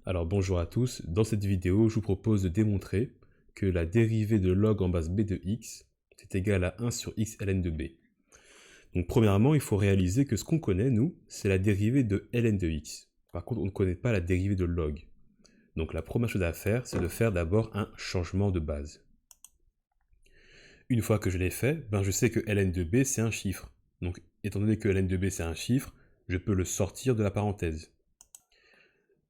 Alors bonjour à tous, dans cette vidéo je vous propose de démontrer que la dérivée de log en base b de x est égale à 1 sur x ln de b. Donc premièrement il faut réaliser que ce qu'on connaît nous, c'est la dérivée de ln de x. Par contre on ne connaît pas la dérivée de log. Donc la première chose à faire c'est de faire d'abord un changement de base. Une fois que je l'ai fait, je sais que ln de b c'est un chiffre. Donc étant donné que ln de b c'est un chiffre, je peux le sortir de la parenthèse.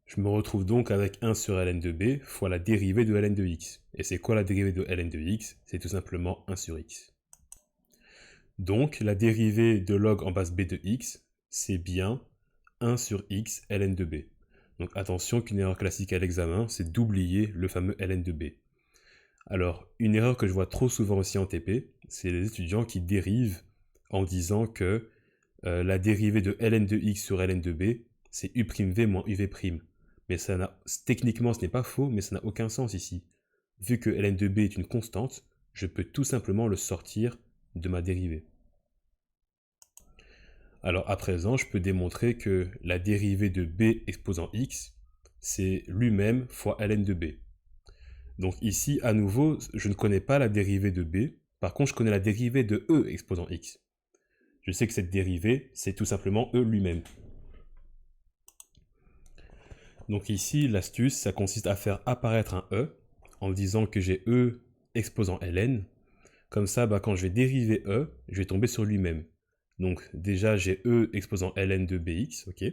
Je me retrouve donc avec 1 sur ln de b fois la dérivée de ln de x. Et c'est quoi la dérivée de ln de x? C'est tout simplement 1 sur x. Donc la dérivée de log en base b de x, c'est bien 1 sur x ln de b. Donc attention qu'une erreur classique à l'examen, c'est d'oublier le fameux ln de b. Alors, une erreur que je vois trop souvent aussi en TP, c'est les étudiants qui dérivent en disant que la dérivée de ln de x sur ln de b, c'est u'v moins uv'. Mais techniquement ce n'est pas faux, mais ça n'a aucun sens ici. Vu que ln de b est une constante, je peux tout simplement le sortir de ma dérivée. Alors à présent, je peux démontrer que la dérivée de b exposant x, c'est lui-même fois ln de b. Donc ici, à nouveau, je ne connais pas la dérivée de b, par contre je connais la dérivée de e exposant x. Je sais que cette dérivée, c'est tout simplement e lui-même. Donc ici, l'astuce, ça consiste à faire apparaître un e, en disant que j'ai e exposant ln. Comme ça, quand je vais dériver e, je vais tomber sur lui-même. Donc déjà, j'ai e exposant ln de bx, ok.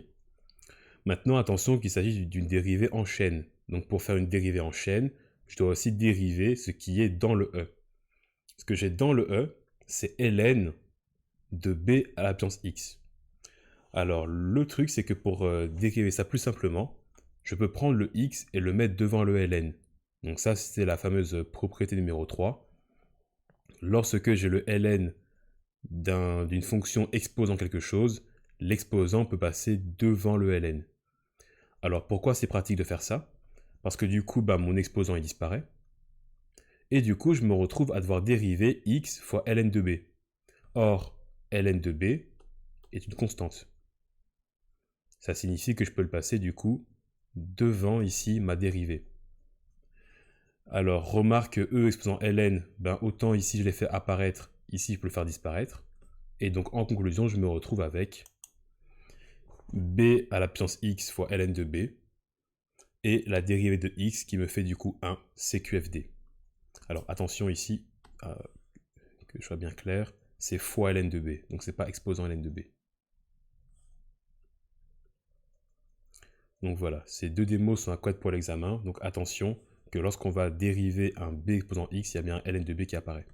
Maintenant, attention qu'il s'agit d'une dérivée en chaîne. Donc pour faire une dérivée en chaîne, je dois aussi dériver ce qui est dans le e. Ce que j'ai dans le e, c'est ln de b à la puissance x. Alors le truc, c'est que pour dériver ça plus simplement, je peux prendre le x et le mettre devant le ln. Donc ça, c'est la fameuse propriété numéro 3. Lorsque j'ai le ln d'une fonction exposant quelque chose, l'exposant peut passer devant le ln. Alors pourquoi c'est pratique de faire ça? Parce que du coup, mon exposant il disparaît. Et du coup, je me retrouve à devoir dériver x fois ln de b. Or, ln de b est une constante. Ça signifie que je peux le passer du coup devant ici ma dérivée. Alors remarque e exposant ln, autant ici je l'ai fait apparaître, ici je peux le faire disparaître. Et donc en conclusion, je me retrouve avec b à la puissance x fois ln de b et la dérivée de x qui me fait du coup 1 cqfd. Alors attention ici, que je sois bien clair, c'est fois ln de b, donc c'est pas exposant ln de b. Donc voilà, ces deux démos sont à code pour l'examen, donc attention que lorsqu'on va dériver un b exposant x, il y a bien un ln de b qui apparaît.